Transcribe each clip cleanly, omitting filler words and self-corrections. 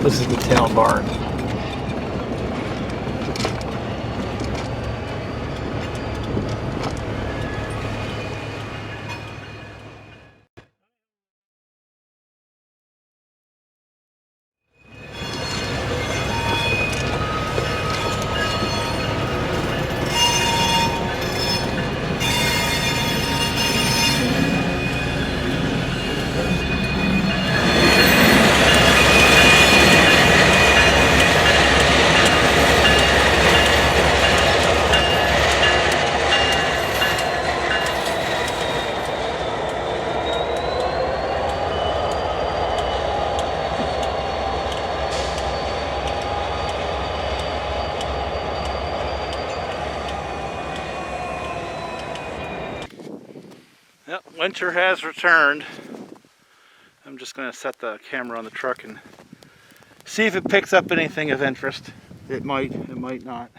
This is the town barn. Yep, winter has returned. I'm just going to set the camera on the truck and see if it picks up anything of interest. It might not.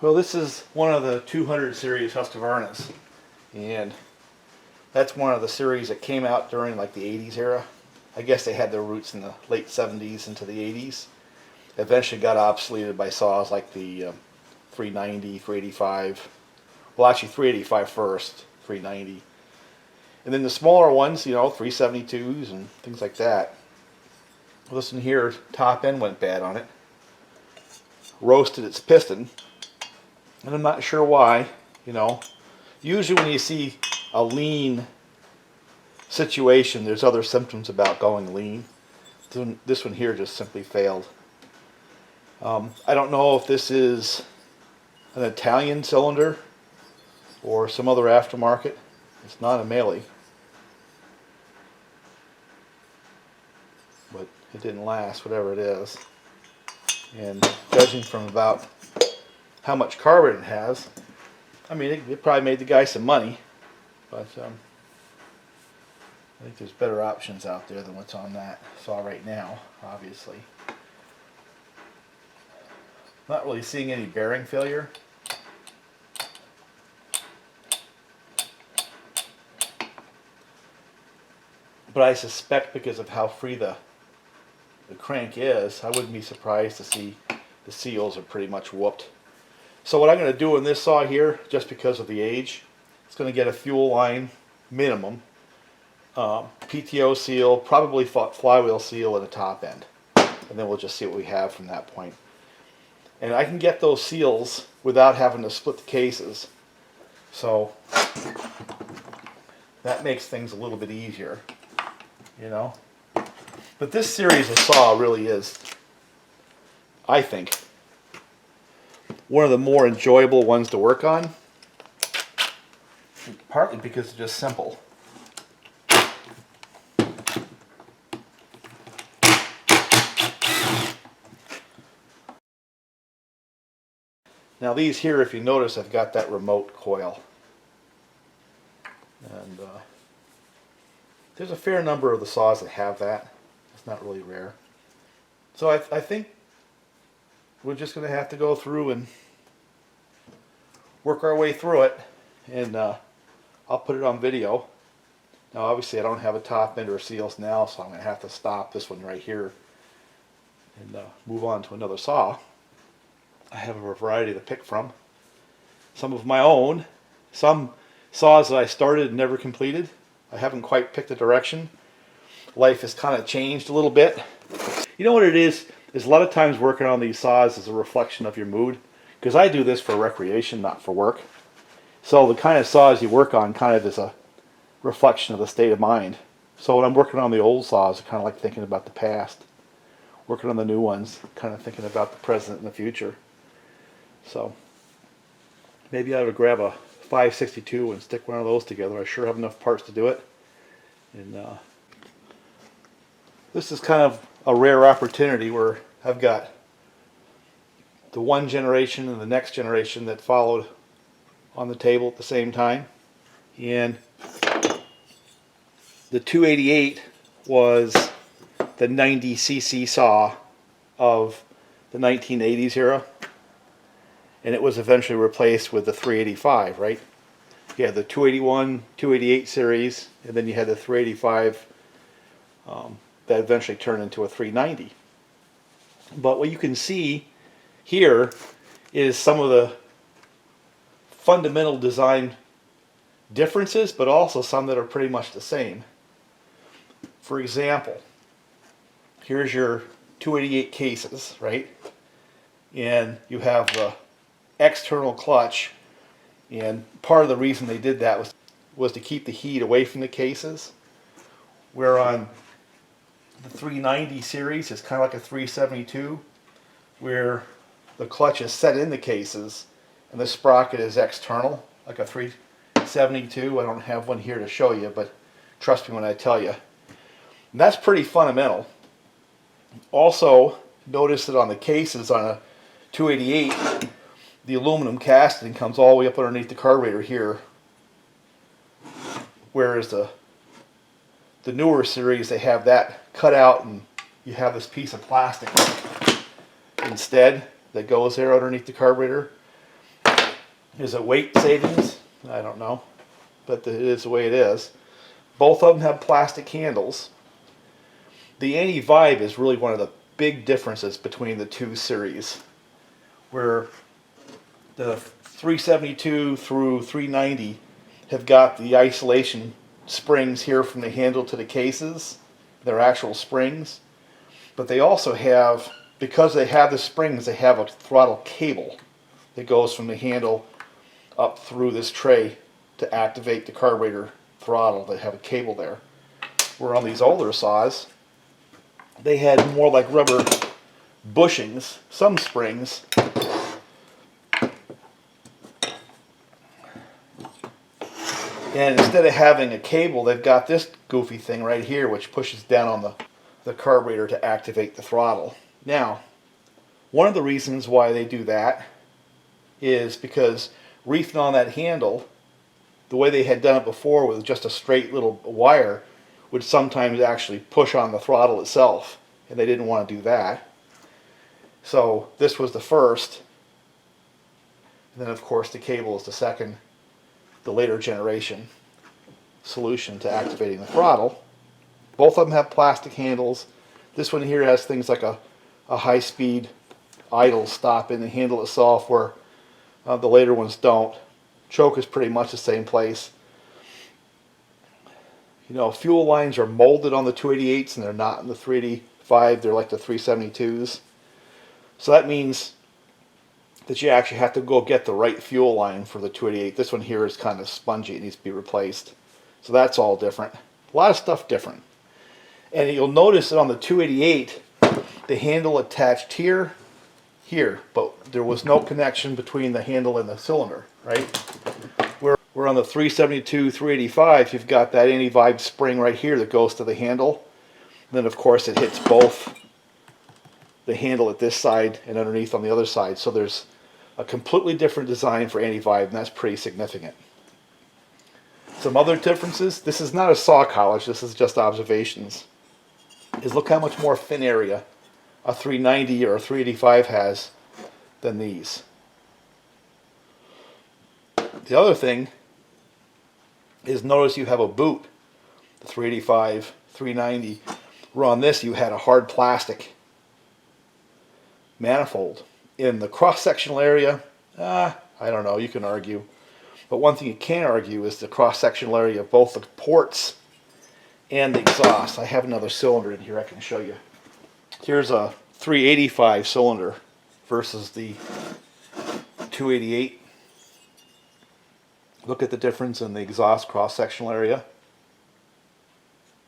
Well, this is one of the 200 series Husqvarnas, and that's one of the series that came out during like the 80s era. I guess they had their roots in the late 70s into the 80s. Eventually got obsoleted by saws like the 390, 385. Well, actually 385 first, 390. And then the smaller ones, you know, 372s and things like that. Well, this one here, top end went bad on it. Roasted its piston. And I'm not sure why, you know. Usually when you see a lean situation, there's other symptoms about going lean. This one here just simply failed. I don't know if this is an Italian cylinder or some other aftermarket. It's not a Melee, but it didn't last, whatever it is. And judging from about how much carbon it has, I mean, it probably made the guy some money, but I think there's better options out there than what's on that saw right now, obviously. Not really seeing any bearing failure. But I suspect because of how free the crank is, I wouldn't be surprised to see the seals are pretty much whooped. So what I'm going to do in this saw here, just because of the age, it's going to get a fuel line minimum, PTO seal, probably flywheel seal, and a top end. And then we'll just see what we have from that point. And I can get those seals without having to split the cases. So that makes things a little bit easier, you know. But this series of saw really is, I think, one of the more enjoyable ones to work on. Partly because it's just simple. Now these here, if you notice, have got that remote coil. And there's a fair number of the saws that have that. It's not really rare. So I think we're just going to have to go through and work our way through it. And I'll put it on video. Now obviously I don't have a top end or seals now, so I'm going to have to stop this one right here and move on to another saw. I have a variety to pick from. Some of my own, some saws that I started and never completed. I haven't quite picked the direction. Life has kind of changed a little bit. You know what it is a lot of times working on these saws is a reflection of your mood. Because I do this for recreation, not for work. So the kind of saws you work on kind of is a reflection of the state of mind. So when I'm working on the old saws, I kind of like thinking about the past. Working on the new ones, kind of thinking about the present and the future. So maybe I would grab a 562 and stick one of those together. I sure have enough parts to do it. And this is kind of a rare opportunity where I've got the one generation and the next generation that followed on the table at the same time. And the 288 was the 90cc saw of the 1980s era. And it was eventually replaced with the 385, right? You had the 281, 288 series, and then you had the 385 that eventually turned into a 390. But what you can see here is some of the fundamental design differences, but also some that are pretty much the same. For example, here's your 288 cases, right? And you have the external clutch, and part of the reason they did that was to keep the heat away from the cases. Where on the 390 series, it's kind of like a 372, where the clutch is set in the cases and the sprocket is external, like a 372. I don't have one here to show you, but trust me when I tell you. And that's pretty fundamental. Also, notice that on the cases on a 288, the aluminum casting comes all the way up underneath the carburetor here, whereas the newer series, they have that cut out and you have this piece of plastic instead that goes there underneath the carburetor. Is it weight savings? I don't know, but it is the way it is. Both of them have plastic handles. The anti-vibe is really one of the big differences between the two series, where the 372 through 390 have got the isolation springs here from the handle to the cases. They're actual springs, but they also have, because they have the springs, they have a throttle cable that goes from the handle up through this tray to activate the carburetor throttle. They have a cable there. Where on these older saws, they had more like rubber bushings, some springs. And instead of having a cable, they've got this goofy thing right here which pushes down on the carburetor to activate the throttle. Now, one of the reasons why they do that is because reefing on that handle, the way they had done it before with just a straight little wire, would sometimes actually push on the throttle itself, and they didn't want to do that. So this was the first, and then of course the cable is the second, the later generation solution to activating the throttle. Both of them have plastic handles. This one here has things like a high-speed idle stop in the handle itself, where the later ones don't. Choke is pretty much the same place. You know, fuel lines are molded on the 288s and they're not in the 385. They're like the 372s. So that means that you actually have to go get the right fuel line for the 288. This one here is kind of spongy. It needs to be replaced. So that's all different. A lot of stuff different. And you'll notice that on the 288, the handle attached here, but there was no connection between the handle and the cylinder, right? Where on the 372, 385, you've got that anti-vibe spring right here that goes to the handle. And then of course it hits both the handle at this side and underneath on the other side. So there's a completely different design for anti-vibe, and that's pretty significant. Some other differences, this is not a saw college, this is just observations, is look how much more fin area a 390 or a 385 has than these. The other thing is, notice you have a boot, the 385, 390, where on this you had a hard plastic manifold. In the cross-sectional area, I don't know, you can argue. But one thing you can't argue is the cross-sectional area of both the ports and the exhaust. I have another cylinder in here I can show you. Here's a 385 cylinder versus the 288. Look at the difference in the exhaust cross-sectional area,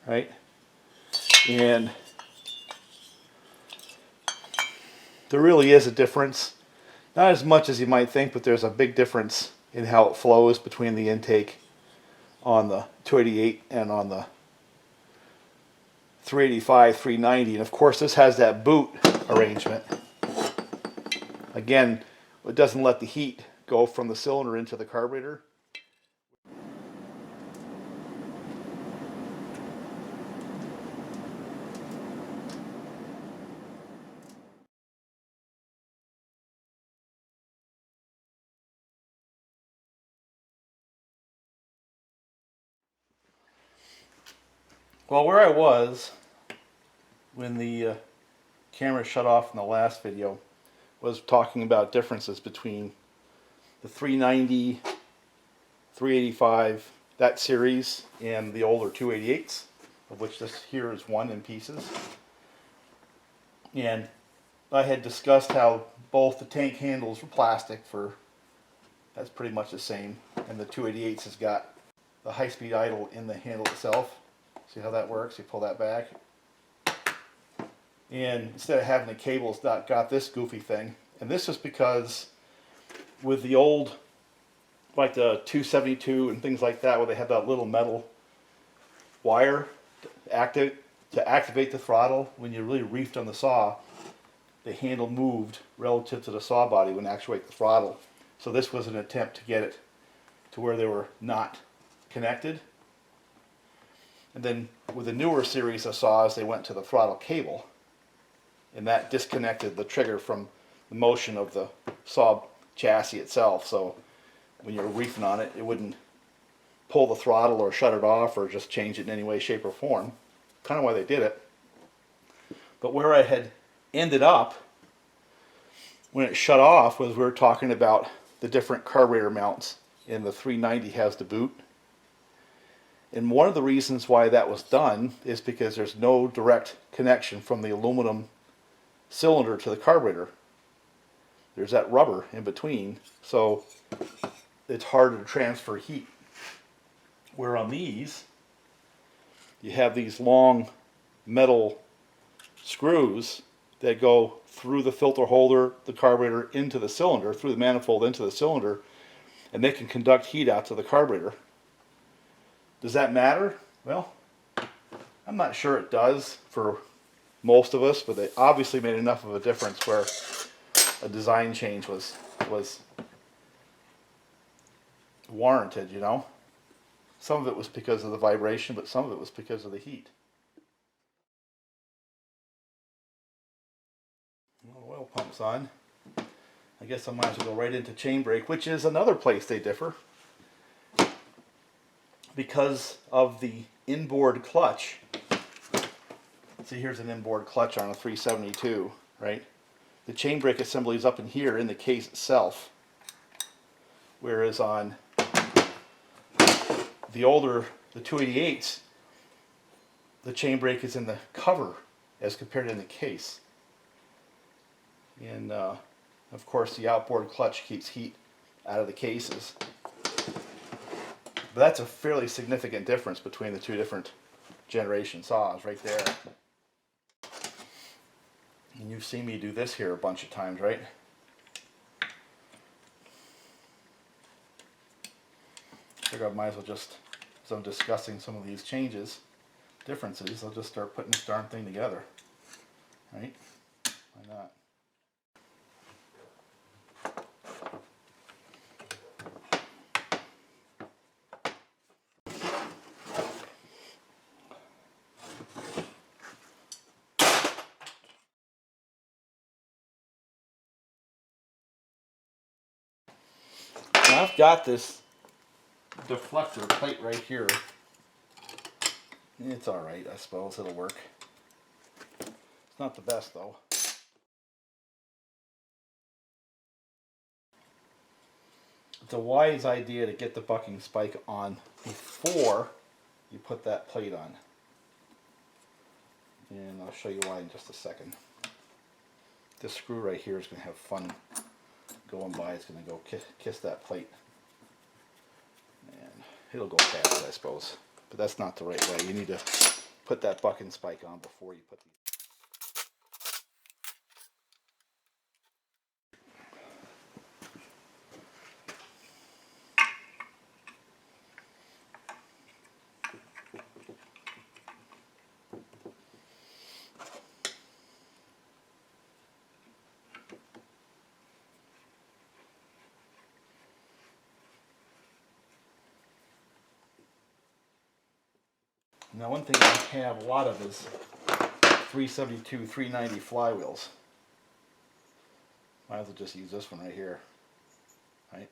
right? And there really is a difference. Not as much as you might think, but there's a big difference in how it flows between the intake on the 288 and on the 385, 390. And of course this has that boot arrangement. Again, it doesn't let the heat go from the cylinder into the carburetor. Well, where I was when the camera shut off in the last video was talking about differences between the 390, 385, that series, and the older 288s, of which this here is one in pieces. And I had discussed how both the tank handles were plastic, that's pretty much the same, and the 288s has got the high-speed idle in the handle itself. See how that works? You pull that back, and instead of having the cable, it's got this goofy thing. And this is because with the old, like the 272 and things like that, where they have that little metal wire to activate the throttle, when you really reefed on the saw, the handle moved relative to the saw body when actuate the throttle. So this was an attempt to get it to where they were not connected. And then with the newer series of saws, they went to the throttle cable, and that disconnected the trigger from the motion of the saw chassis itself. So when you're reefing on it, it wouldn't pull the throttle or shut it off or just change it in any way, shape, or form. Kind of why they did it. But where I had ended up when it shut off was we were talking about the different carburetor mounts in the 390 has to boot. And one of the reasons why that was done is because there's no direct connection from the aluminum cylinder to the carburetor. There's that rubber in between, so it's harder to transfer heat. Where on these, you have these long metal screws that go through the filter holder, the carburetor, into the cylinder, through the manifold into the cylinder, and they can conduct heat out to the carburetor. Does that matter? Well, I'm not sure it does for most of us, but they obviously made enough of a difference where a design change was warranted, you know. Some of it was because of the vibration, but some of it was because of the heat. Oil pump's on. I guess I might as well go right into chain brake, which is another place they differ. Because of the inboard clutch. See, here's an inboard clutch on a 372, right? The chain brake assembly is up in here in the case itself. Whereas on the older, the 288s, the chain brake is in the cover as compared to in the case. And of course the outboard clutch keeps heat out of the cases. But that's a fairly significant difference between the two different generation saws right there. And you've seen me do this here a bunch of times, right? I figure I might as well just, as I'm discussing some of these differences, I'll just start putting this darn thing together. Right? Why not? Now I've got this deflector plate right here. It's alright, I suppose it'll work. It's not the best though. It's a wise idea to get the bucking spike on before you put that plate on. And I'll show you why in just a second. This screw right here is going to have fun going by. It's going to go kiss that plate. And it'll go fast, I suppose. But that's not the right way. You need to put that bucking spike on before you put these. Now one thing I have a lot of is 372, 390 flywheels. Might as well just use this one right here. Right?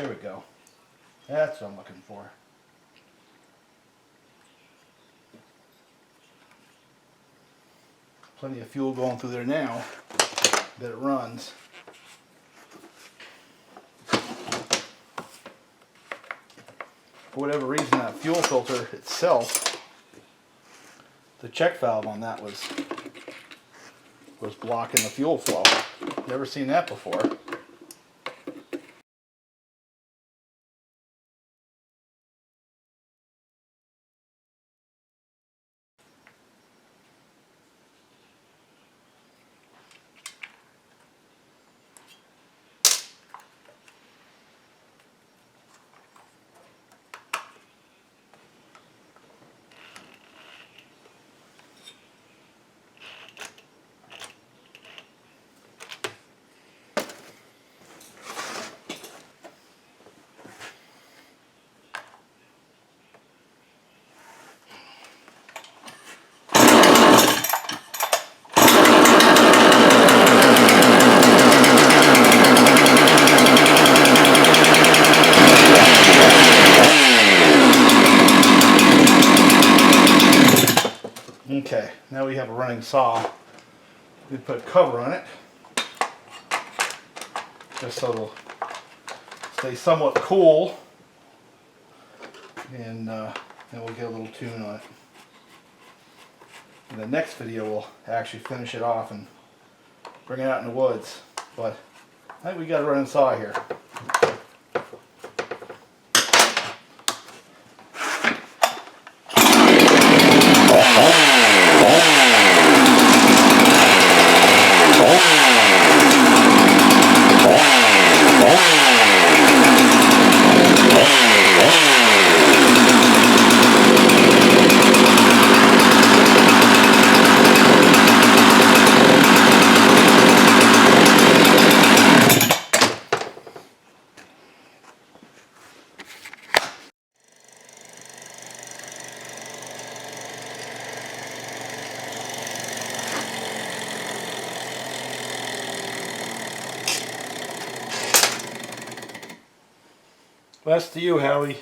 There we go. That's what I'm looking for. Plenty of fuel going through there now that it runs. For whatever reason, that fuel filter itself, the check valve on that was blocking the fuel flow. Never seen that before. Okay, now we have a running saw. We put a cover on it, just so it'll stay somewhat cool, and then we'll get a little tune on it. In the next video, we'll actually finish it off and bring it out in the woods. But I think we got a running saw here. That's to you, Howie.